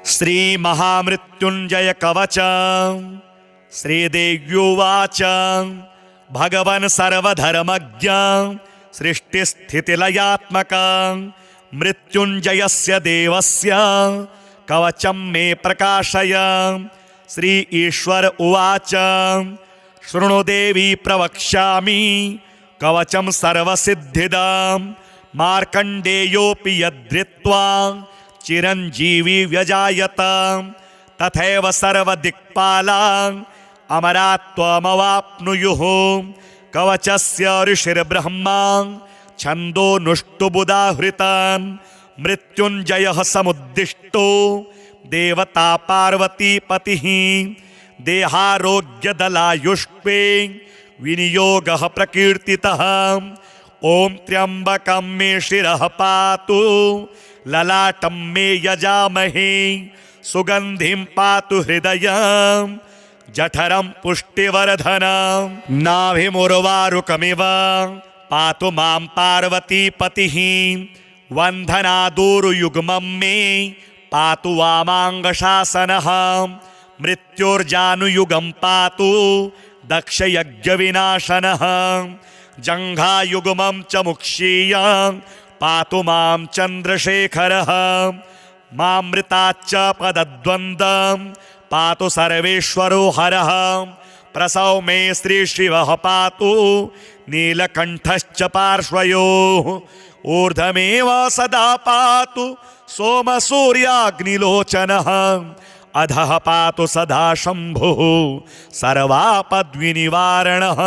श्री महामृत्युंजय कवच श्रीदेव्युवाच भगवन् सर्वधर्मज्ञ सृष्टिस्थितिलयात्मक मृत्युंजयस्य देवस्य कवचं मे प्रकाशय। श्री ईश्वर उवाच शृणु देवी प्रवक्ष्यामि कवचं सर्वसिद्धिदं मार्कण्डेयोऽपि यद्धृत्वा चिरञ्जीवी व्यजायत तथैव सर्वदिक्पालान् अमरात्वमवाप्नुयुः। कवचस्य ऋषिर्ब्रह्मा छन्दोनुष्टुबुधाहृतान् मृत्युञ्जयः समुद्दिष्टो देवता पार्वतीपतिः देहारोग्यदलायुष्पे विनियोगः प्रकीर्तितः। ॐ त्र्यम्बकं मे शिरः पातु ललाटं मे यजामहे सुगन्धिं पातु हृदयं जठरं पुष्टिवर्धनं नाभिमुर्वारुकमिव पातु मां पार्वतीपतिः वन्धनादूरुयुग्मं मे पातु वामाङ्गशासनः मृत्योर्जानुयुगं पातु दक्षयज्ञविनाशनः जङ्घायुग्मं च मुक्षीयं पातु मां चन्द्रशेखरः मामृताच्च पदद्वन्द्वं पातु सर्वेश्वरो हरः प्रसव मे श्रीशिवः पातु नीलकण्ठश्च पार्श्वयोः ऊर्ध्वमेव सदा पातु सोमसूर्याग्निलोचनः अधः पातु सदा शम्भुः सर्वापद्विनिवारणः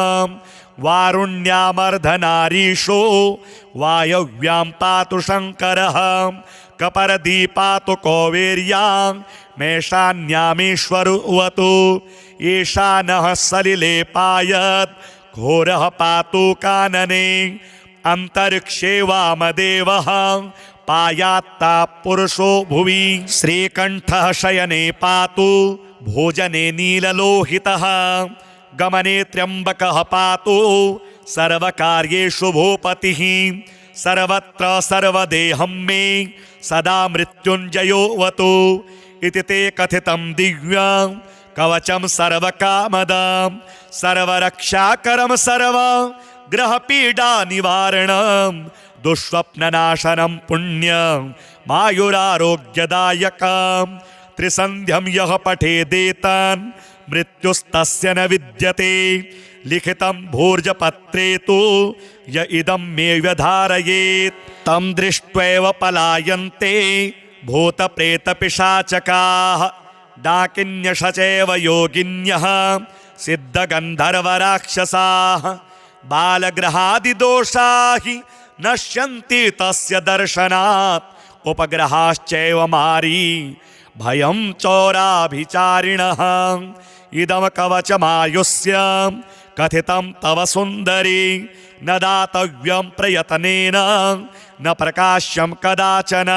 वारुण्यामर्धनारीशो वायव्यां पातु शङ्करः कपर्दी पातु कौवेर्यां मेषान्यामीश्वरोऽवतु ईशानः सलिले पायत् घोरः पातु कानने अन्तरिक्षे वामदेवः पायात्ता पुरुषो भुवि श्रीकण्ठः शयने पातु भोजने नीललोहितः गमने त्र्यम्बकः पातु सर्वकार्येषु भूपतिः सर्वत्र सर्वदेहं मे सदा मृत्युञ्जयोऽवतु इति ते कथितं दिव्यं कवचं सर्वकामदं सर्वरक्षाकरं सर्वग्रहपीडानिवारणं दुःस्वप्ननाशनं पुण्यं मायुरारोग्यदायकं त्रिसन्ध्यं यः पठेदेतान् मृत्युस्तस्य न विद्यते लिखितं भूर्जपत्रे तु य इदं मे व्यधारयेत् तं दृष्ट्वैव पलायन्ते भूतप्रेतपिशाचकाः डाकिन्यशचैव योगिन्यः सिद्धगन्धर्वराक्षसाः बालग्रहादिदोषा हि नश्यन्ति तस्य दर्शनात् उपग्रहाश्चैव मारी भयं चौराभिचारिणः इदं कवचमायुष्य कथितं तव सुन्दरी न दातव्यं प्रयत्नेन न प्रकाश्यं कदाचन।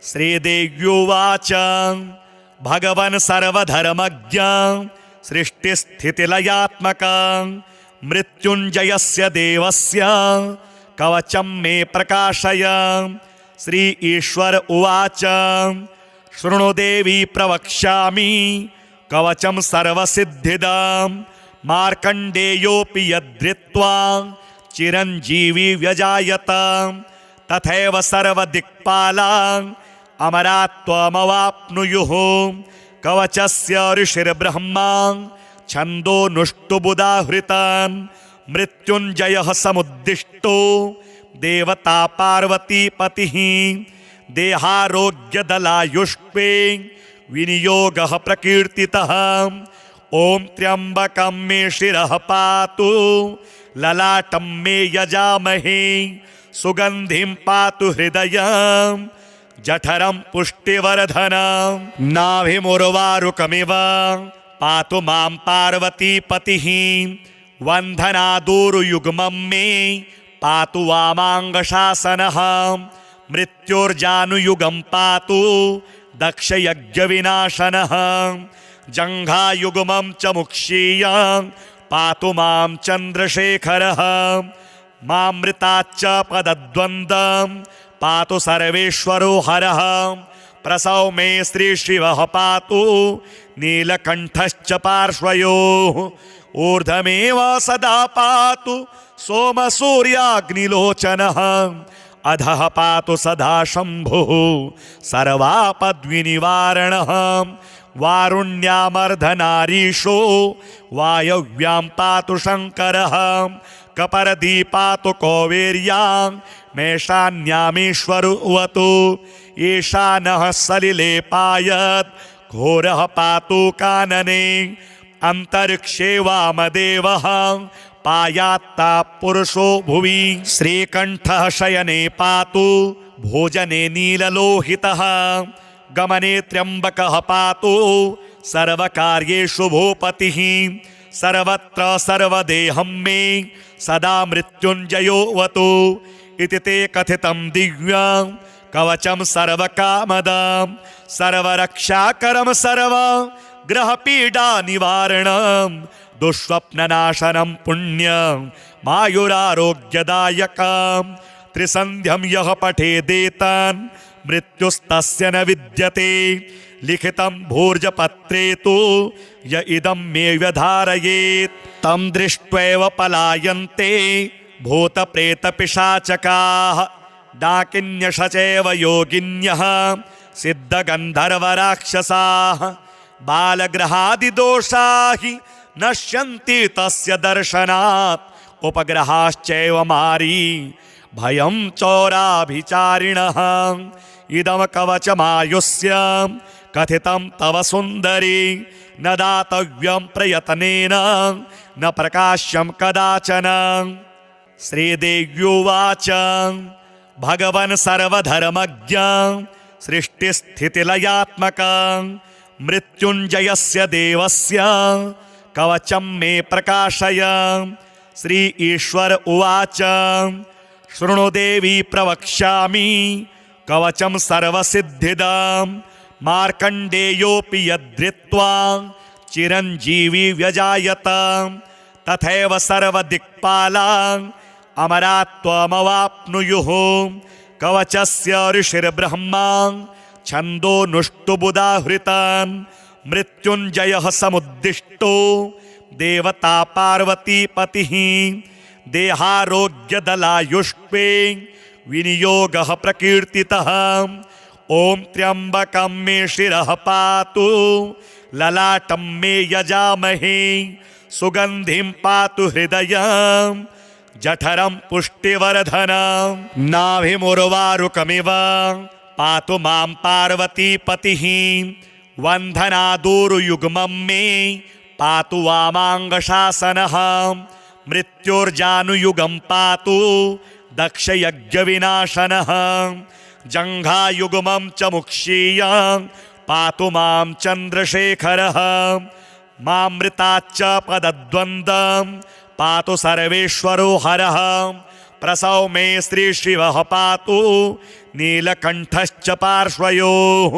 श्रीदेव्युवाच भगवन् सर्वधर्मज्ञ सृष्टिस्थितिलयात्मक मृत्युञ्जयस्य देवस्य कवचं मे प्रकाशय। श्री ईश्वर उवाच शृणु देवी प्रवक्ष्यामि कवचं सर्वसिद्धिदं मार्कण्डेयोऽपि यद्धृत्वा चिरञ्जीवी व्यजायत तथैव सर्वदिक्पालान् अमरात्वमवाप्नुयुः। कवचस्य ऋषिर्ब्रह्मा छन्दोनुष्टुबुधाहृतान् मृत्युञ्जयः समुद्दिष्टो देवता पार्वतीपतिः देहारोग्यदलायुष्पे विनियोगः प्रकीर्तितः। ॐ त्र्यम्बकं मे शिरः पातु ललाटं मे यजामहे सुगन्धिं पातु हृदयं जठरं पुष्टिवर्धनं नाभिमुर्वारुकमिव पातु मां पार्वतीपतिः वन्धनादूरुयुग्मं मे पातु वामाङ्गशासनः मृत्योर्जानुयुगं पातु दक्षयज्ञविनाशनः जङ्घायुग्मं च मुक्षीयं पातु मां चन्द्रशेखरः मामृताच्च पदद्वन्द्वं पातु सर्वेश्वरो हरः प्रसौ मे श्रीशिवः पातु नीलकण्ठश्च पार्श्वयोः ऊर्ध्वमेव सदा पातु सोमसूर्याग्निलोचनः अधः पातु सदा शम्भुः सर्वापद्विनिवारणः वारुण्यामर्धनारीशो वायव्यां पातु शङ्करः कपर्दी पातु कौवेर्यां मेषान्यामीश्वरुवतु ईशानः सलिले पायत् घोरः पातु कानने अंतरिक्षे वामदेवः पायात्ता पुरुषो भुवि श्रीकण्ठः शयने पातु भोजने नीललोहितः गमने त्र्यम्बकः पातु सर्वकार्येषु भूपतिः सर्वत्र सर्वदेहं मे सदा मृत्युञ्जयोऽवतु इति ते कथितं दिव्यं कवचं सर्वकामदं सर्वरक्षाकरं सर्व ग्रहपीडा निवारणं दुःस्वप्ननाशनं पुण्यं मायुरारोग्यदायकं त्रिसन्ध्यं यः पठेदेतान् मृत्युस्तस्य न विद्यते लिखितं भूर्जपत्रे तु य इदं मे व्यधारयेत् तं दृष्ट्वैव पलायन्ते भूतप्रेतपिशाचकाः डाकिन्यशचैव योगिन्यः सिद्धगन्धर्वराक्षसाः बालग्रहादिदोषा हि नश्यन्ति तस्य दर्शनात् उपग्रहाश्चैव मारी भयं चौराभिचारिणः इदं कवचमायुष्य कथितं तव सुन्दरी न दातव्यं प्रयत्नेन न प्रकाश्यं कदाचन श्रीदेव्युवाच भगवन् सर्वधर्मज्ञं सृष्टिस्थितिलयात्मकं मृत्युञ्जयस्य देवस्य कवचं मे प्रकाशय श्री ईश्वर उवाच शृणु देवी प्रवक्ष्यामि कवचं सर्वसिद्धिदं मार्कण्डेयोऽपि यद्धृत्वा चिरञ्जीवी व्यजायत तथैव सर्वदिक्पालान् अमरात्वमवाप्नुयुः कवचस्य ऋषिर्ब्रह्मा छन्दोनुष्टुबुदाहृतान् मृत्युञ्जयः समुद्दिष्टो देवता पार्वतीपतिः देहारोग्यदलायुष्पे विनियोगः प्रकीर्तितः ॐ त्र्यम्बकं मे शिरः पातु ललाटं मे यजामहे सुगन्धिं पातु हृदयं जठरं पुष्टिवर्धनं नाभिमुर्वारुकमिव पातु मां पार्वतीपतिः वन्धनादूरुयुग्मं मे पातु वामाङ्गशासनः मृत्युर्जानुयुगं पातु दक्षयज्ञविनाशनः जङ्घायुग्मं च मुक्षीयं पातु मां चन्द्रशेखरः मामृताच्च पदद्वन्द्वं पातु सर्वेश्वरो हरः प्रसौ मे श्रीशिवः पातु नीलकण्ठश्च पार्श्वयोः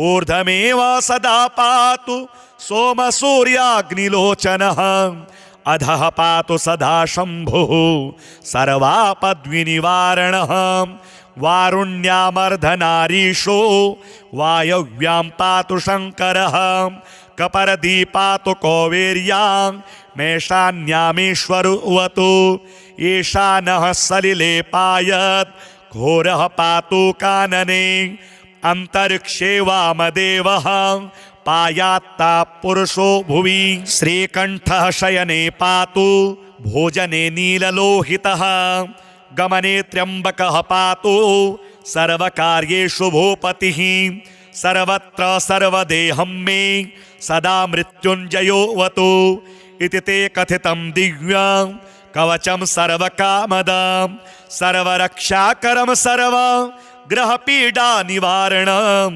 ऊर्ध्वमेव सदा पातु सोमसूर्याग्निलोचनः अधः पातु सदा शम्भुः सर्वापद्विनिवारणः वारुण्यामर्धनारीशो वायव्यां पातु शङ्करः कपर्दी पातु कौवेर्यां मेषान्यामीश्वरुवतु ईशानः सलिले पायत् घोरः पातु कानने अंतरिक्षे वामदेवः पायात्ता पुरुषो भुवि श्रीकण्ठः शयने पातु भोजने नीललोहितः गमने त्र्यम्बकः पातु सर्वकार्येषु भूपतिः सर्वत्र सर्वदेहं मे सदा मृत्युञ्जयोऽवतु इति ते कथितं दिव्यं कवचं सर्वकामदं सर्वरक्षाकरं सर्व ग्रहपीडा निवारणं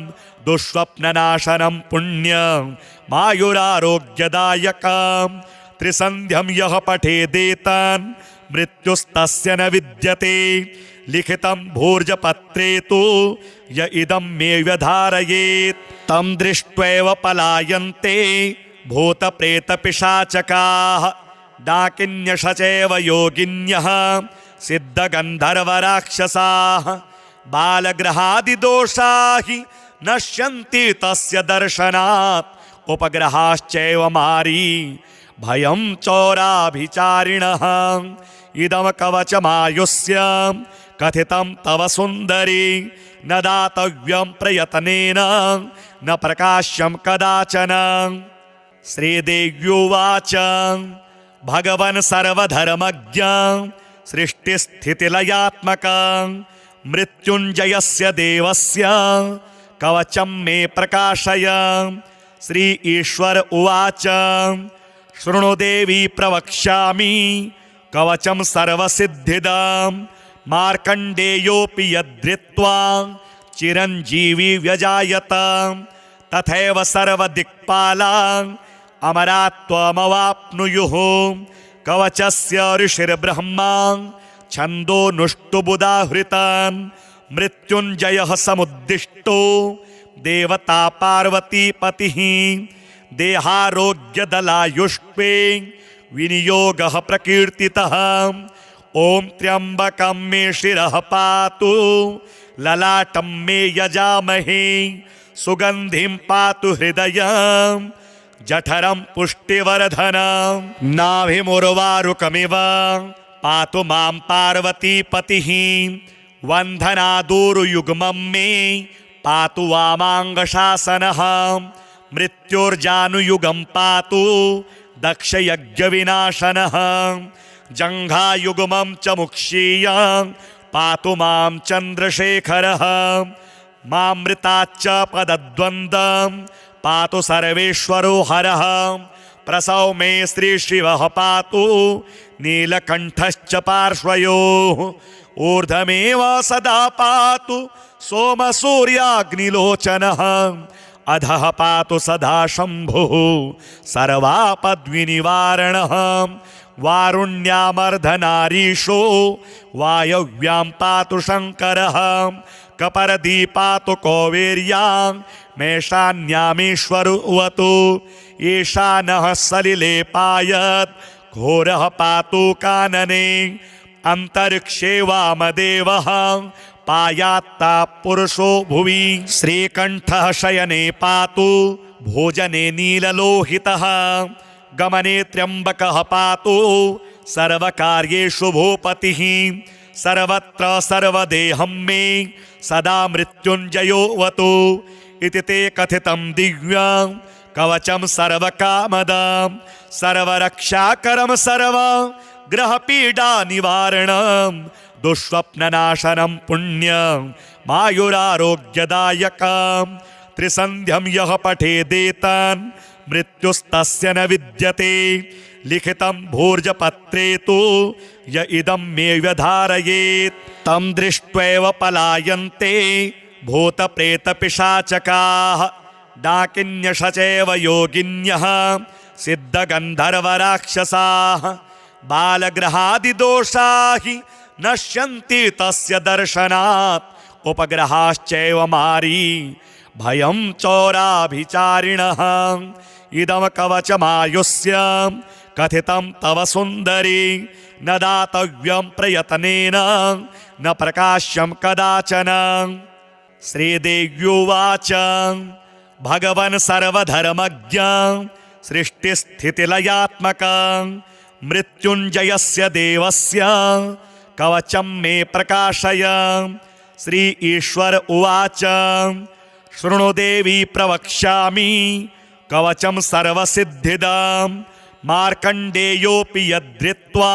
दुःस्वप्ननाशनं पुण्यं मायुरारोग्यदायकं त्रिसन्ध्यं यः पठेदेतान् मृत्युस्तस्य न विद्यते लिखितं भूर्जपत्रे तु य इदं मे व्यधारयेत् तं दृष्ट्वैव पलायन्ते भूतप्रेतपिशाचकाः डाकिन्यशचैव योगिन्यः सिद्धगन्धर्वराक्षसाः बालग्रहादिदोषा हि नश्यन्ति तस्य दर्शनात् उपग्रहाश्चैव मारी भयं चौराभिचारिणः इदं कवचमायुष्य कथितं तव सुन्दरी न दातव्यं प्रयत्नेन न प्रकाश्यं कदाचन। श्रीदेव्युवाच भगवन् सर्वधर्मज्ञ सृष्टिस्थितिलयात्मक मृत्युञ्जयस्य देवस्य कवचं मे प्रकाशय। श्री ईश्वर उवाच शृणु देवी प्रवक्ष्यामि कवचं सर्वसिद्धिदं मार्कण्डेयोऽपि यद्धृत्वा चिरञ्जीवी व्यजायत तथैव सर्वदिक्पालान् अमरात्वमवाप्नुयुः। कवचस्य ऋषिर्ब्रह्मा छन्दोनुष्टुबुधाहृतान् मृत्युञ्जयः समुद्दिष्टो देवता पार्वतीपतिः देहारोग्यदलायुष्पे विनियोगः प्रकीर्तितः। ॐ त्र्यम्बकं मे शिरः पातु ललाटं मे यजामहे सुगन्धिं पातु हृदयं जठरं पुष्टिवर्धनं नाभिमुर्वारुकमिव पातु मां पार्वतीपतिः वन्धनादूरुयुग्मं मे पातु वामाङ्गशासनः मृत्योर्जानुयुगं पातु दक्षयज्ञविनाशनः जङ्घायुग्मं च मुक्षीयं पातु मां चन्द्रशेखरः मामृताच्च पदद्वन्द्वं पातु सर्वेश्वरो हरः प्रसव मे श्रीशिवः पातु नीलकण्ठश्च पार्श्वयोः ऊर्ध्वमेव सदा पातु सोमसूर्याग्निलोचनः अधः पातु सदा शम्भुः सर्वापद्विनिवारणः वारुण्यामर्धनारीशो वायव्यां पातु शङ्करः कपर्दी पातु कौवेर्यां मेषान्यामीश्वरोऽवतु ईशानः सलिले पायत् घोरः पातु कानने अन्तरिक्षे वामदेवः पायात्ता पुरुषो भुवि श्रीकण्ठः शयने पातु भोजने नीललोहितः गमने त्र्यम्बकः पातु सर्वकार्येषु भूपतिः सर्वत्र सर्वदेहं मे सदा मृत्युञ्जयोऽवतु इति ते कथितं दिव्यं कवचं सर्वकामदं सर्वरक्षाकरं सर्वग्रहपीडानिवारणं दुःस्वप्ननाशनं पुण्यं मायुरारोग्यदायकं त्रिसन्ध्यं यः पठेदेतान् मृत्युस्तस्य न विद्यते लिखितं भूर्जपत्रे तु य इदं मे व्यधारयेत् तं दृष्ट्वैव पलायन्ते भूतप्रेतपिशाचकाः डाकिन्यशचैव योगिन्यः सिद्धगन्धर्वराक्षसाः बालग्रहादिदोषा हि नश्यन्ति तस्य दर्शनात् उपग्रहाश्चैव मारी भयं चौराभिचारिणः इदं कवचमायुष्य कथितं तव सुन्दरी न दातव्यं प्रयत्नेन न प्रकाश्यं कदाचन। श्रीदेव्युवाच भगवन् सर्वधर्मज्ञ सृष्टिस्थितिलयात्मक मृत्युञ्जयस्य देवस्य कवचं मे प्रकाशय। श्री ईश्वर उवाच शृणु देवी प्रवक्ष्यामि कवचं सर्वसिद्धिदं मार्कण्डेयोऽपि यद्धृत्वा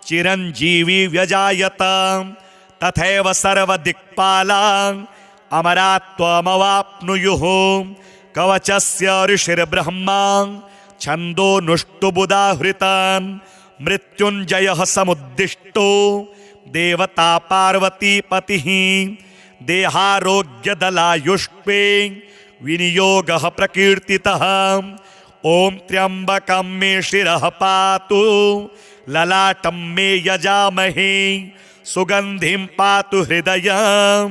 चिरञ्जीवी व्यजायत तथैव सर्वदिक्पालान् अमरात्वमवाप्नुयुः। कवचस्य ऋषिर्ब्रह्मा छन्दोनुष्टुबुधाहृतान् मृत्युञ्जयः समुद्दिष्टो देवता पार्वतीपतिः देहारोग्यदलायुष्पे विनियोगः प्रकीर्तितः। ॐ त्र्यम्बकं मे शिरः पातु ललाटं मे यजामहे सुगन्धिं पातु हृदयं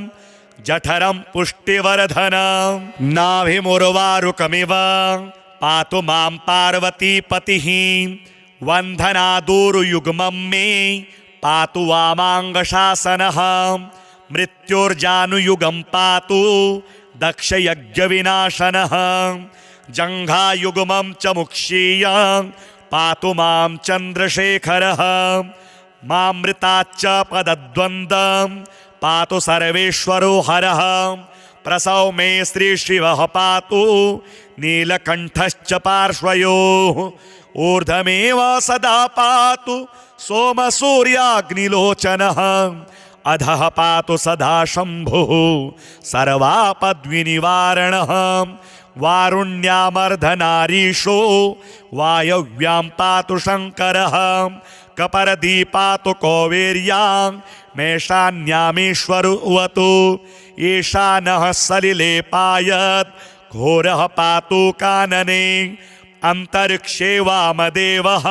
जठरं पुष्टिवर्धनं नाभिमुर्वारुकमिव पातु मां पार्वतीपतिः वन्धनादूरुयुग्मं मे पातु वामाङ्गशासनः मृत्योर्जानुयुगं पातु दक्षयज्ञविनाशनः जङ्घायुग्मं च मुक्षीयां पातु मां चन्द्रशेखरः मामृताच्च पदद्वन्द्वं पातु सर्वेश्वरो हरः प्रसौ मे श्रीशिवः पातु नीलकण्ठश्च पार्श्वयोः ऊर्ध्वमेव सदा पातु सोमसूर्याग्निलोचनः अधः पातु सदा शम्भुः सर्वापद्विनिवारणः वारुण्यामर्धनारीशो वायव्यां पातु शङ्करः कपर्दी पातु कौवेर्यां मेषान्यामीश्वरवतु ईशानः सलिले पायत् घोरः पातु कानने अंतरिक्षे वामदेवः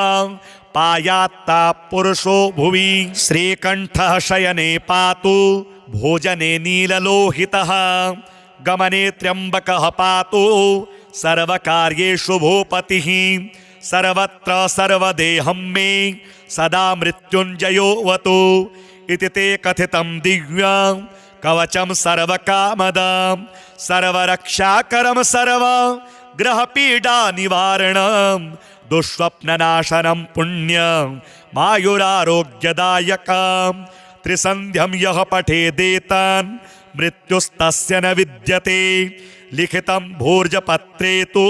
पायात्ता पुरुषो भुवि श्रीकण्ठः शयने पातु भोजने नीललोहितः गमने त्र्यम्बकः पातु सर्वकार्येषु भूपतिः सर्वत्र सर्वदेहं मे सदा मृत्युञ्जयोऽवतु इति ते कथितं दिव्यं कवचं सर्वकामदं सर्वरक्षाकरं सर्वग्रहपीडानिवारणं दुःस्वप्ननाशनं पुण्यं मायुरारोग्यदायकं त्रिसन्ध्यं यः पठेदेतान् मृत्युस्तस्य न विद्यते लिखितं भोर्जपत्रे तु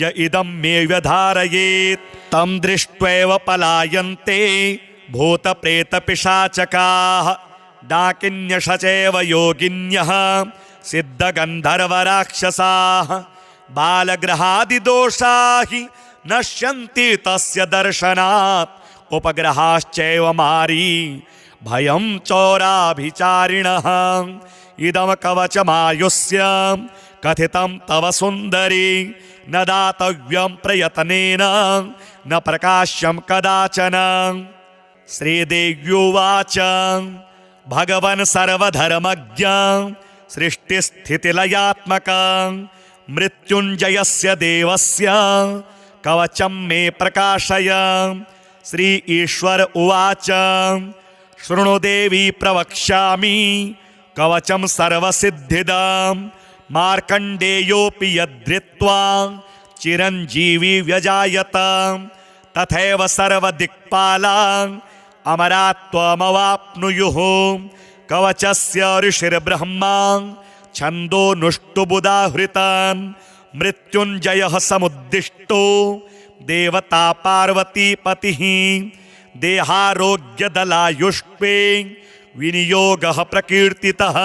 य इदं मे व्यधारयेत् तं दृष्ट्वैव पलायन्ते भूतप्रेतपिशाचकाः डाकिन्यशचैव योगिन्यः सिद्धगन्धर्वराक्षसाः बालग्रहादिदोषा हि नश्यन्ति तस्य दर्शनात् उपग्रहाश्चैव मारी भयं चौराभिचारिणः इदं कवचमायुष्य कथितं तव सुन्दरी न दातव्यं प्रयत्नेन न प्रकाश्यं कदाचन श्रीदेव्युवाच भगवन् सर्वधर्मज्ञं सृष्टिस्थितिलयात्मकं मृत्युञ्जयस्य देवस्य कवचं मे प्रकाशय श्री ईश्वर उवाच शृणु देवी प्रवक्ष्यामि कवचं सर्वसिद्धिदं मार्कण्डेयोऽपि यद्धृत्वा चिरञ्जीवी व्यजायत तथैव सर्वदिक्पालान् अमरात्वमवाप्नुयुः कवचस्य ऋषिर्ब्रह्मा छन्दोनुष्टुबुधाहृतान् मृत्युञ्जयः समुद्दिष्टो देवता पार्वतीपतिः देहारोग्यदलायुष्पे विनियोगः प्रकीर्तितः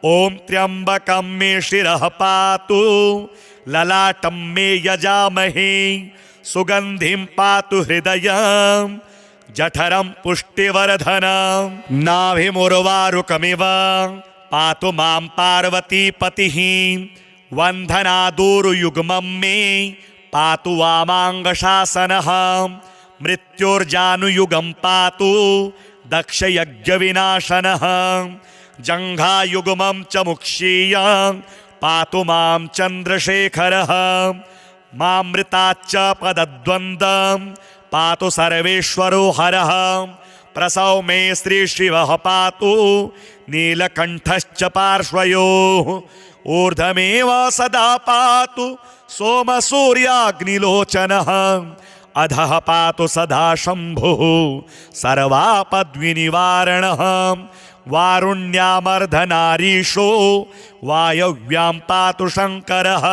ॐ त्र्यम्बकं मे शिरः पातु ललाटं मे यजामहे सुगन्धिं पातु हृदयं जठरं पुष्टिवर्धनं नाभिमुर्वारुकमिव पातु मां पार्वतीपतिः वन्धनादूरुयुग्मं मे पातु वामाङ्गशासनः मृत्योर्जानुयुगं पातु दक्षयज्ञविनाशनः जङ्घायुग्मं च मुक्षीयां पातु मां चन्द्रशेखरः मामृताच्च पदद्वन्द्वं पातु सर्वेश्वरो हरः प्रसौ मे श्रीशिवः पातु नीलकण्ठश्च पार्श्वयोः ऊर्ध्वमेव सदा पातु सोमसूर्याग्निलोचनः अधः पातु सदा शम्भुः सर्वापद्विनिवारणः वारुण्यामर्धनारीशो वायव्यां पातु शङ्करः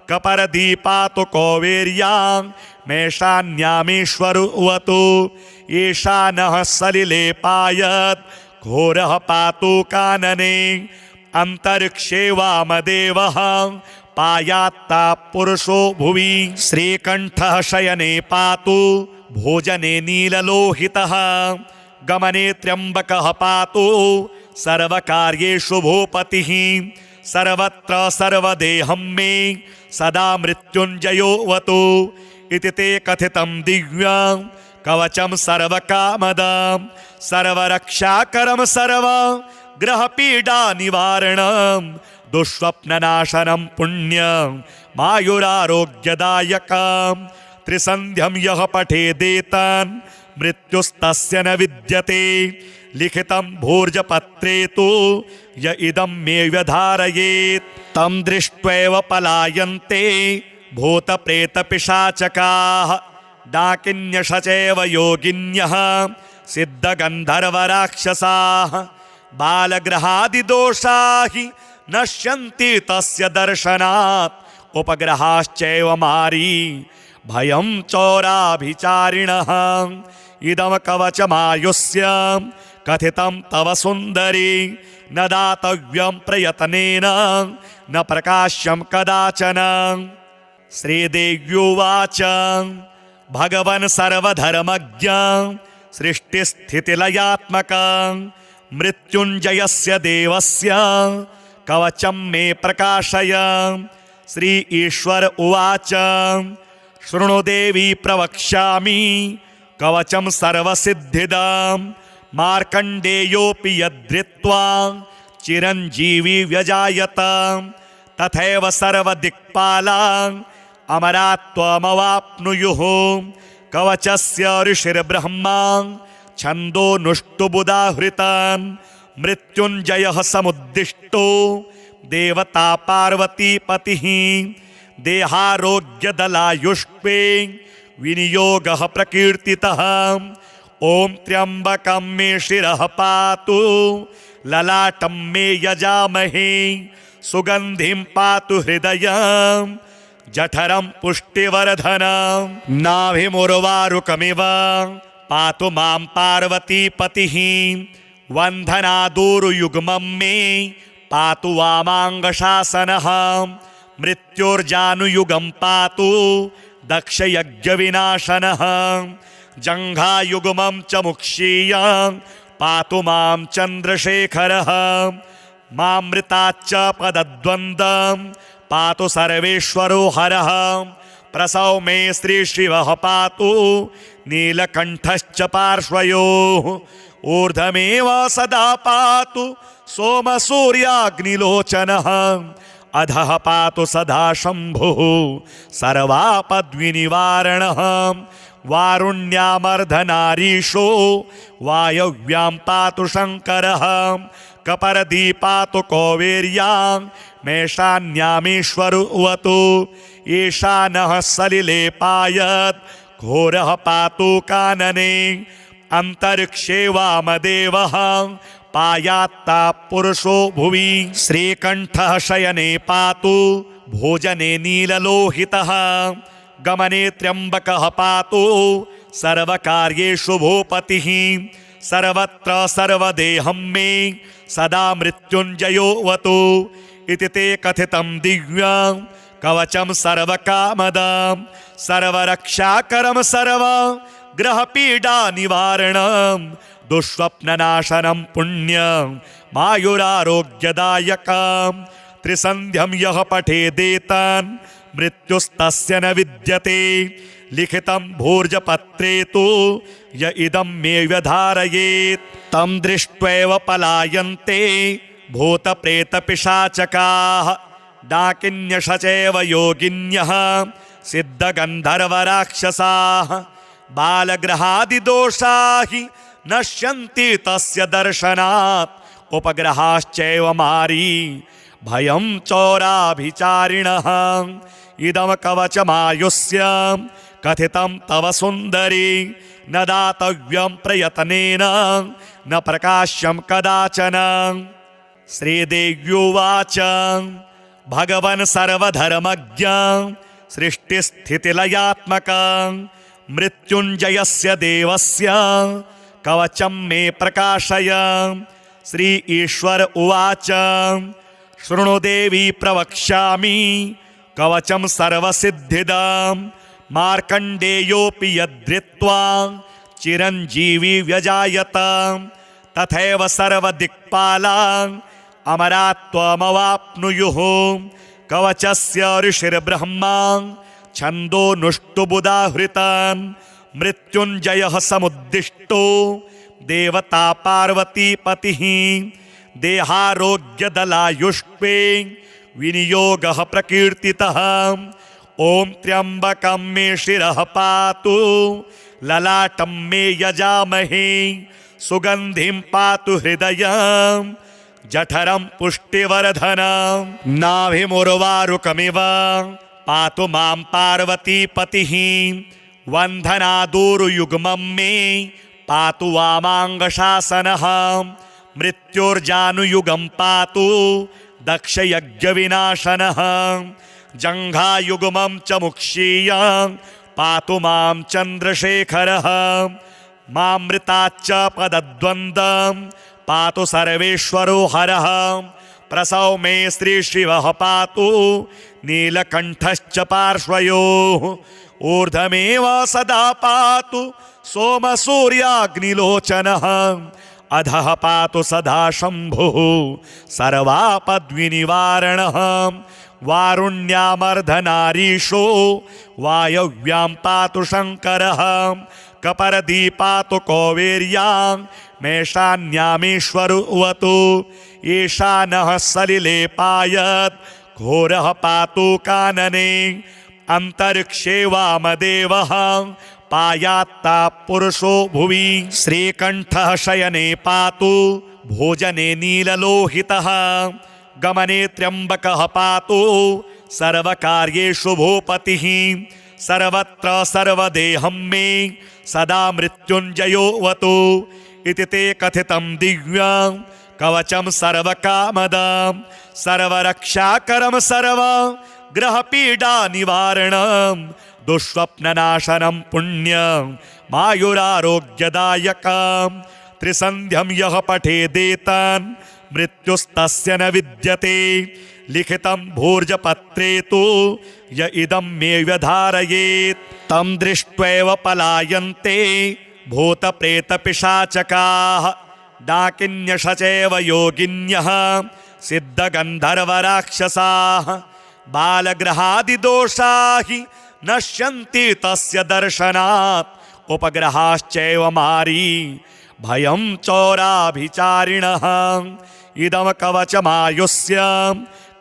कपर्दी पातु कौवेर्यां मेषान्यामीश्वरवतु ईशानः सलिले पायत् घोरः पातु कानने अंतरिक्षे वामदेवः पायात्ता पुरुषो भुवि श्रीकण्ठः शयने पातु भोजने नीललोहितः गमने त्र्यम्बकः पातु सर्वकार्येषु भूपतिः सर्वत्र सर्वदेहं मे सदा मृत्युञ्जयोऽवतु इति ते कथितं दिव्यं कवचं सर्वकामदं सर्वरक्षाकरं सर्वग्रहपीडानिवारणं दुःस्वप्ननाशनं पुण्यं मायुरारोग्यदायकं त्रिसन्ध्यं यः पठेदेतान् मृत्युस्तस्य न विद्यते लिखितं भोजपत्रे तु य इदं मे व्यधारयेत् तं दृष्ट्वैव पलायन्ते भूतप्रेतपिशाचकाः डाकिन्यशचैव योगिन्यः सिद्धगन्धर्वराक्षसाः बालग्रहादिदोषा हि नश्यन्ति तस्य दर्शनात् उपग्रहाश्चैव मारी भयं चौराभिचारिणः इदं कवचमायुष्य कथितं तव सुन्दरी न दातव्यं प्रयत्नेन न प्रकाश्यं कदाचन। श्रीदेव्युवाच भगवन् सर्वधर्मज्ञ सृष्टिस्थितिलयात्मक मृत्युञ्जयस्य देवस्य कवचं मे प्रकाशय। श्री ईश्वर उवाच शृणु देवी प्रवक्ष्यामि कवचं सर्वसिद्धिदं मार्कण्डेयोऽपि यद्धृत्वा चिरञ्जीवी व्यजायत तथैव सर्वदिक्पालान् अमरात्वमवाप्नुयुः। कवचस्य ऋषिर्ब्रह्मा छन्दोनुष्टुबुधाहृतान् मृत्युञ्जयः समुद्दिष्टो देवता पार्वतीपतिः देहारोग्यदलायुष्पे विनियोगः प्रकीर्तितः। ॐ त्र्यम्बकं मे शिरः पातु ललाटं मे यजामहे सुगन्धिं पातु हृदयं जठरं पुष्टिवर्धनं नाभिमुर्वारुकमिव पातु मां पार्वतीपतिः वन्धनादूरुयुग्मं मे पातु वामाङ्गशासनः मृत्योर्जानुयुगं पातु दक्षयज्ञविनाशनः जङ्घायुग्मं च मुक्षीयं पातु मां चन्द्रशेखरः मामृताच्च पदद्वन्द्वं पातु सर्वेश्वरो हरः प्रसव मे श्रीशिवः पातु नीलकण्ठश्च पार्श्वयोः ऊर्ध्वमेव सदा पातु सोमसूर्याग्निलोचनः अधः पातु सदा शम्भुः सर्वापद्विनिवारणः वारुण्यामर्धनारीशो वायव्यां पातु शङ्करः कपर्दी पातु कौवेर्यां मेषान्यामीश्वरुवतु ईशानः सलिले पायत् घोरः पातु कानने अंतरिक्षे वामदेवः पायात्ता पुरुषो भुवि श्रीकण्ठः शयने पातु भोजने नीललोहितः गमने त्र्यम्बकः पातु सर्वकार्येषु भूपतिः सर्वत्र सर्वदेहं मे सदा मृत्युञ्जयोऽवतु इति ते कथितं दिव्यं कवचं सर्वकामदं सर्वरक्षाकरं सर्वग्रहपीडानिवारणं दुःस्वप्ननाशनं पुण्यं मायुरारोग्यदायकं त्रिसन्ध्यं यः पठेदेतान् मृत्युस्तस्य न विद्यते लिखितं भोजपत्रे तु य इदं मे व्यधारयेत् तं दृष्ट्वैव पलायन्ते भूतप्रेतपिशाचकाः डाकिन्यशचैव योगिन्यः सिद्धगन्धर्वराक्षसाः बालग्रहादिदोषा हि नश्यन्ति तस्य दर्शनात् उपग्रहाश्चैव मारी भयं चौराभिचारिणः इदं कवचमायुष्य कथितं तव सुन्दरी न दातव्यं प्रयत्नेन न प्रकाश्यं कदाचन। श्रीदेव्युवाच भगवन् सर्वधर्मज्ञ सृष्टिस्थितिलयात्मक मृत्युञ्जयस्य देवस्य कवचं मे प्रकाशय। श्री ईश्वर उवाच शृणु देवी प्रवक्ष्यामि कवचं सर्वसिद्धिदं मार्कण्डेयोऽपि यद्धृत्वा चिरञ्जीवी व्यजायत तथैव सर्वदिक्पालान् अमरात्वमवाप्नुयुः। कवचस्य ऋषिर्ब्रह्मा छन्दोनुष्टुबुधाहृतान् मृत्युञ्जयः समुद्दिष्टो देवता पार्वतीपतिः देहारोग्यदलायुष्पे विनियोगः प्रकीर्तितः। ॐ त्र्यम्बकं मे शिरः पातु ललाटं मे यजामहे सुगन्धिं पातु हृदयं जठरं पुष्टिवर्धनं नाभिमुर्वारुकमिव पातु मां पार्वतीपतिः वन्धनादूरुयुग्मं मे पातु वामाङ्गशासनः मृत्युर्जानुयुगं पातु दक्षयज्ञविनाशनः जङ्घायुग्मं च मुक्षीयं पातु मां चन्द्रशेखरः मामृताच्च पदद्वन्द्वं पातु सर्वेश्वरो हरः प्रसव मे श्रीशिवः पातु नीलकण्ठश्च पार्श्वयोः ऊर्ध्वमेव सदा पातु सोमसूर्याग्निलोचनः अधः पातु सदा शम्भुः सर्वापद्विनिवारणः वारुण्यामर्धनारीशो वायव्यां पातु शङ्करः कपर्दी पातु कौवेर्यां मेषान्यामीश्वरुवतु ईशानः सलिले पायत् घोरः पातु कानने अंतरिक्षे वामदेवः पायात्ता पुरुषो भुवि श्रीकण्ठः शयने पातु भोजने नीललोहितः गमने त्र्यम्बकः पातु सर्वकार्येषु भूपतिः सर्वत्र सर्वदेहं मे सदा मृत्युञ्जयोऽवतु इति ते कथितं दिव्यं कवचं सर्वकामदं सर्वरक्षाकरं सर्वग्रहपीडानिवारणं दुःस्वप्ननाशनं पुण्यं मायुरारोग्यदायकं त्रिसन्ध्यं यः पठेदेतान् मृत्युस्तस्य न विद्यते लिखितं भूर्जपत्रे तु य इदं मे व्यधारयेत् तं दृष्ट्वैव पलायन्ते भूतप्रेतपिशाचकाः डाकिन्यशचैव योगिन्यः सिद्धगन्धर्वराक्षसाः बालग्रहादिदोषा हि नश्यन्ति तस्य दर्शनात् उपग्रहाश्चैव मारी भयं चौराभिचारिणः इदं कवचमायुष्य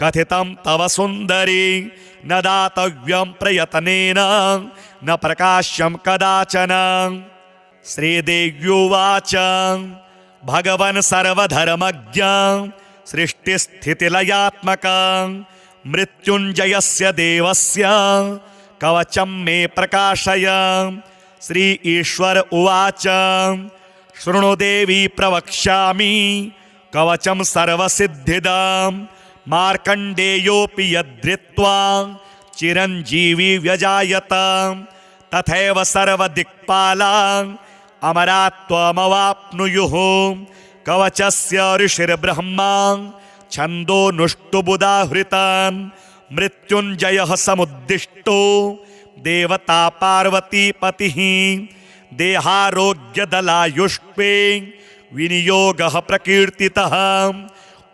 कथितं तव सुन्दरी न दातव्यं प्रयत्नेन न प्रकाश्यं कदाचन श्रीदेव्युवाच भगवन् सर्वधर्मज्ञं सृष्टिस्थितिलयात्मकं मृत्युञ्जयस्य देवस्य कवचं मे प्रकाशय श्री ईश्वर उवाच शृणु देवी प्रवक्ष्यामि कवचं सर्वसिद्धिदं मार्कण्डेयोऽपि यद्धृत्वा चिरञ्जीवी व्यजायत तथैव सर्वदिक्पालान् अमरात्वमवाप्नुयुः कवचस्य ऋषिर्ब्रह्मा छन्दोनुष्टुबुधाहृतान् मृत्युञ्जयः समुद्दिष्टो देवता पार्वतीपतिः देहारोग्यदलायुष्पे विनियोगः प्रकीर्तितः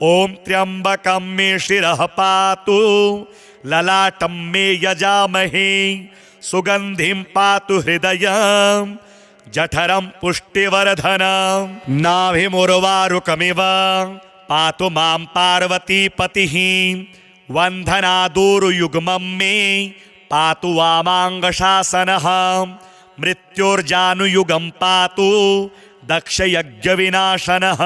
ॐ त्र्यम्बकं मे शिरः पातु ललाटं मे यजामहे सुगन्धिं पातु हृदयं जठरं पुष्टिवर्धनं नाभिमुर्वारुकमिव पातु मां पार्वतीपतिः वन्धनादूरुयुग्मं मे पातु वामाङ्गशासनः मृत्युर्जानुयुगं पातु दक्षयज्ञविनाशनः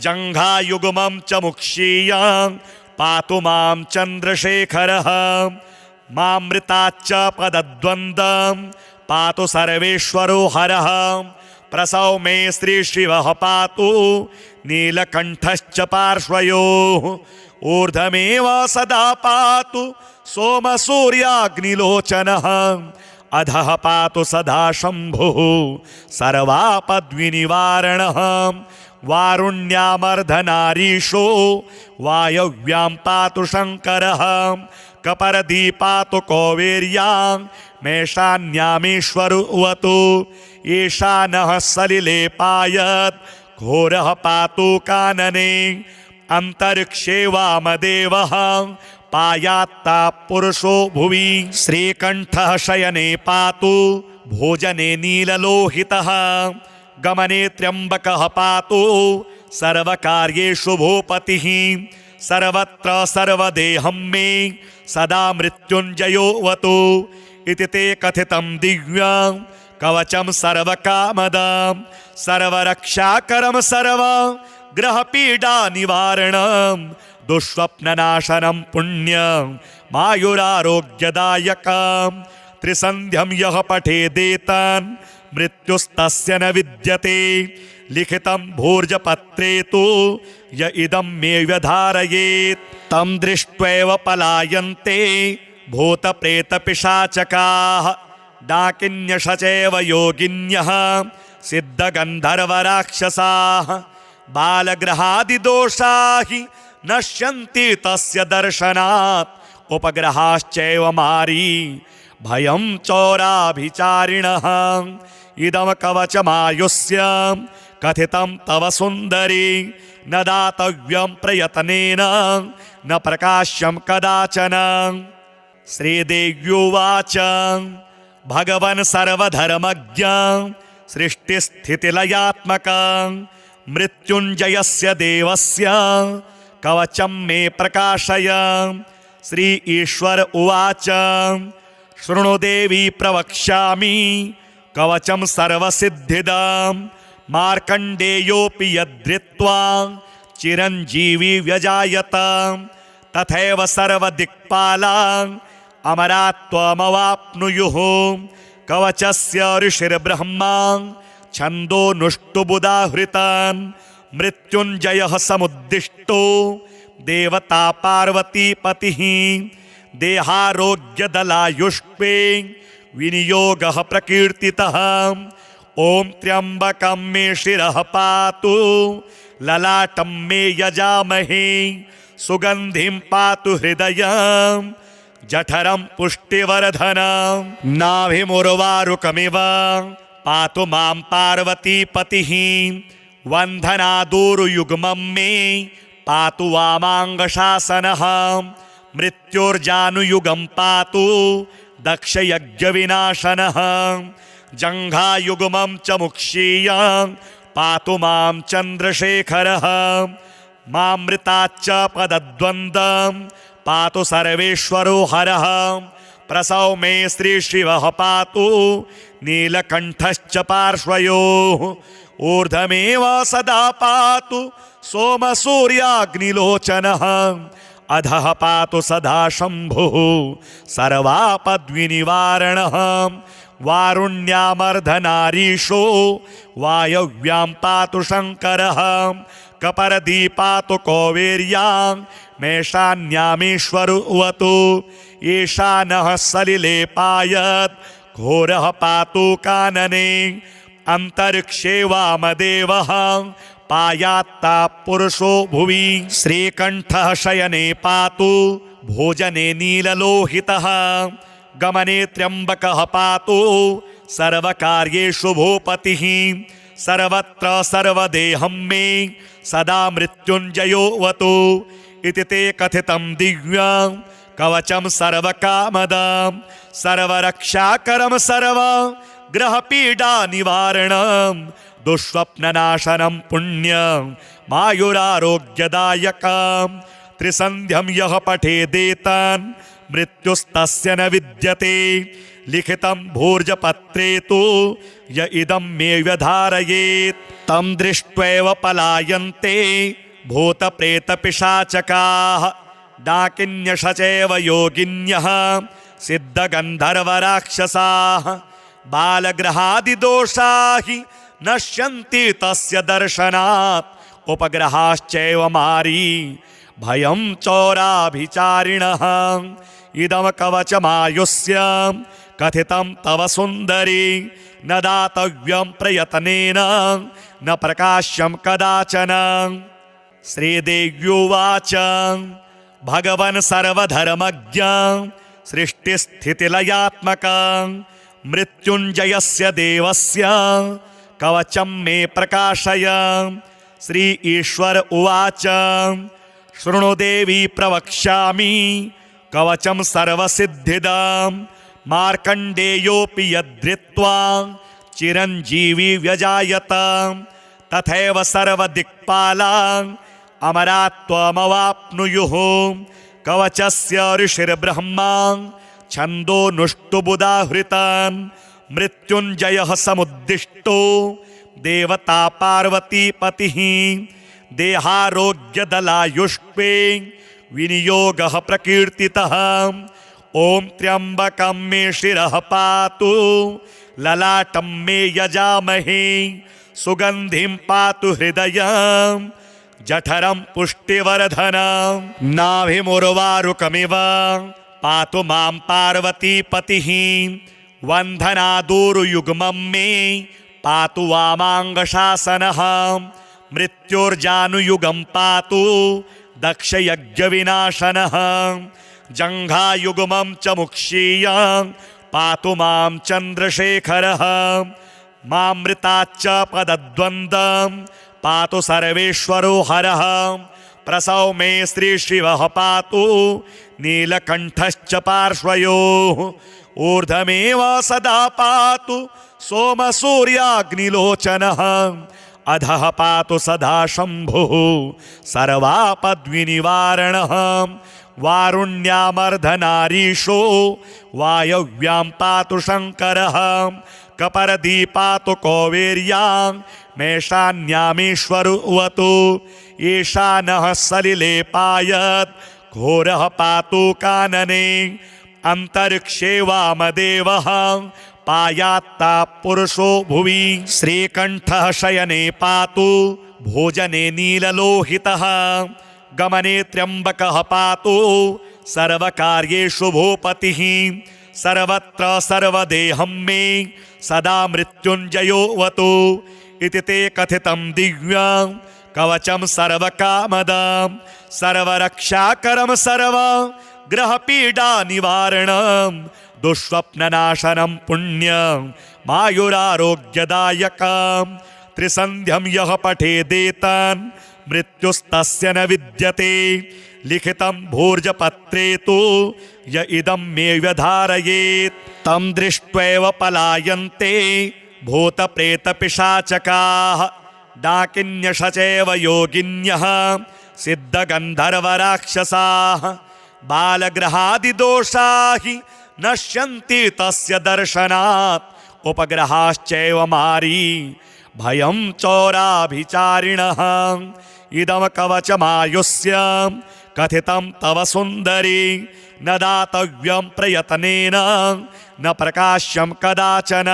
जङ्घायुग्मं च मुक्षीयं पातु मां चन्द्रशेखरः मामृताच्च पदद्वन्द्वं पातु सर्वेश्वरो हरः प्रसव मे श्रीशिवः पातु नीलकण्ठश्च पार्श्वयोः ऊर्ध्वमेव सदा पातु सोमसूर्याग्निलोचनः अधः पातु सदा शम्भुः सर्वापद्विनिवारणः वारुण्यामर्धनारीशो वायव्यां पातु शङ्करः कपर्दी पातु कौवेर्यां मेषान्यामीश्वरुवतु ईशानः सलिले पायत् घोरः पातु कानने अंतरिक्षे वामदेवः पायात्ता पुरुषो भुवि श्रीकण्ठः शयने पातु भोजने नीललोहितः गमने त्र्यम्बकः पातु सर्वकार्येषु भूपतिः सर्वत्र सर्वदेहं मे सदा मृत्युञ्जयोऽवतु इति ते कथितं दिव्यं कवचं सर्वकामदां सर्वरक्षाकरं सर्व ग्रहपीडानिवारणं दुःस्वप्ननाशनं पुण्यं मायुरारोग्यदायकं त्रिसन्ध्यं यः पठेदेतान् मृत्युस्तस्य न विद्यते लिखितं भोर्जपत्रे तु य इदं मे व्यधारयेत् तं दृष्ट्वैव पलायन्ते भूतप्रेतपिशाचकाः डाकिन्यशचैव योगिन्यः सिद्धगन्धर्वराक्षसाः बालग्रहादिदोषा हि नश्यन्ति तस्य दर्शनात् उपग्रहाश्चैव मारी भयं चौराभिचारिणः इदं कवचमायुष्य कथितं तव सुन्दरी न दातव्यं प्रयत्नेन न प्रकाश्यं कदाचन। श्रीदेव्युवाच भगवन् सर्वधर्मज्ञं सृष्टिस्थितिलयात्मकं मृत्युञ्जयस्य देवस्य कवचं मे प्रकाशय। श्री ईश्वर उवाच शृणु देवी प्रवक्ष्यामि कवचं सर्वसिद्धिदं मार्कण्डेयोऽपि यद्धृत्वा चिरञ्जीवी व्यजायत तथैव सर्वदिक्पालान् अमरात्वमवाप्नुयुः। कवचस्य ऋषिर्ब्रह्मा छन्दोनुष्टुबुदाहृतान् मृत्युञ्जयः समुद्दिष्टो देवता पार्वतीपतिः देहारोग्यदलायुष्पे विनियोगः प्रकीर्तितः। ॐ त्र्यम्बकं मे शिरः पातु ललाटं मे यजामहे सुगन्धिं पातु हृदयं जठरं पुष्टिवर्धनं नाभिमुर्वारुकमिव पातु मां पार्वतीपतिः वन्धनादूरुयुग्मं मे पातु वामाङ्गशासनः मृत्युर्जानुयुगं पातु दक्षयज्ञविनाशनः जङ्घायुग्मं च मुक्षीयं पातु मां चन्द्रशेखरः मामृताच्च पदद्वन्द्वं पातु सर्वेश्वरो हरः प्रसौ मे श्रीशिवः पातु नीलकण्ठश्च पार्श्वयोः ऊर्ध्वमेव सदा पातु सोमसूर्याग्निलोचनः अधः पातु सदा शम्भुः सर्वापद्विनिवारणः वारुण्यामर्धनारीशो वायव्यां पातु शङ्करः कपर्दी पातु कौवेर्यां मेषान्यामीश्वरोऽवतु ईशानः सलिले पायत् घोरः पातु कानने अन्तरिक्षे वामदेवः पायात्ता पुरुषो भुवि श्रीकण्ठः शयने पातु भोजने नीललोहितः गमने त्र्यम्बकः पातु सर्वकार्येषु भूपतिः सर्वत्र सर्वदेहं मे सदा मृत्युञ्जयोऽवतु इति ते कथितं दिव्यं कवचं सर्वकामदां सर्वरक्षाकरं सर्व ग्रहपीडानिवारणं दुःस्वप्ननाशनं पुण्यं मायुरारोग्यदायकं त्रिसन्ध्यं यः पठेदेतान् मृत्युस्तस्य न विद्यते लिखितं भोर्जपत्रे तु य इदं मे व्यधारयेत् तं दृष्ट्वैव पलायन्ते भूतप्रेतपिशाचकाः डाकिन्यशचैव योगिन्यः सिद्धगन्धर्वराक्षसाः बालग्रहादिदोषा हि नश्यन्ति तस्य दर्शनात् उपग्रहाश्चैव मारी भयं चौराभिचारिणः इदं कवचमायुष्य कथितं तव सुन्दरी न दातव्यं प्रयत्नेन न प्रकाश्यं कदाचन। श्रीदेव्युवाच भगवन् सर्वधर्मज्ञं सृष्टिस्थितिलयात्मकं मृत्युञ्जयस्य देवस्य कवचं मे प्रकाशय। श्री ईश्वर उवाच शृणु देवी प्रवक्ष्यामि कवचं सर्वसिद्धिदं मार्कण्डेयोऽपि यद्धृत्वा चिरञ्जीवी व्यजायत तथैव सर्वदिक्पालान् अमरात्वमवाप्नुयुः। कवचस्य ऋषिर्ब्रह्मा छन्दोनुष्टुबुदाहृतान् मृत्युंजयः समुद्दिष्टो देवता पार्वतीपतिः देहारोग्यदलायुष्पे विनियोगः प्रकीर्तितः। ॐ त्र्यम्बकं मे शिरः पातु ललाटं मे यजामहे सुगन्धिं पातु हृदयं जठरं पुष्टिवर्धनं नाभिमुर्वारुकमिव पातु मां पार्वतीपतिः वन्धनादूरुयुग्मं मे पातु वामाङ्गशासनः मृत्योर्जानुयुगं पातु दक्षयज्ञविनाशनः जङ्घायुग्मं च मुक्षीयं पातु मां चन्द्रशेखरः मामृताच्च पदद्वन्द्वं पातु सर्वेश्वरो हरः प्रसव मे श्रीशिवः पातु नीलकण्ठश्च पार्श्वयोः ऊर्ध्वमेव सदा पातु सोमसूर्याग्निलोचनः अधः पातु सदा शम्भुः सर्वापद्विनिवारणः वारुण्यामर्धनारीशो वायव्यां पातु शङ्करः कपर्दी पातु कौवेर्यां मेषान्यामीश्वरवतु ईशानः सलिले पायत् घोरः पातु कानने अंतरिक्षे वामदेवः पायात्ता पुरुषो भुवि श्रीकण्ठः शयने पातु भोजने नीललोहितः गमने त्र्यम्बकः पातु सर्वकार्येषु भूपतिः सर्वत्र सर्वदेहं मे सदा मृत्युञ्जयोऽवतु इति ते कथितं दिव्यं कवचं सर्वकामदं सर्वरक्षाकरं सर्वग्रहपीडानिवारणं दुःस्वप्ननाशनं पुण्यं मायुरारोग्यदायकं त्रिसन्ध्यं यः पठेदेतान् मृत्युस्तस्य न विद्यते लिखितं भोर्जपत्रे तु य इदं मे व्यधारयेत् तं दृष्ट्वैव पलायन्ते भूतप्रेतपिशाचकाः डाकिन्यशचैव योगिन्यः सिद्धगन्धर्वराक्षसाः बालग्रहादिदोषा हि नश्यन्ति तस्य दर्शनात् उपग्रहाश्चैव मारी भयं चौराभिचारिणः इदं कवचमायुष्य कथितं तव सुन्दरी न दातव्यं प्रयत्नेन न प्रकाश्यं कदाचन।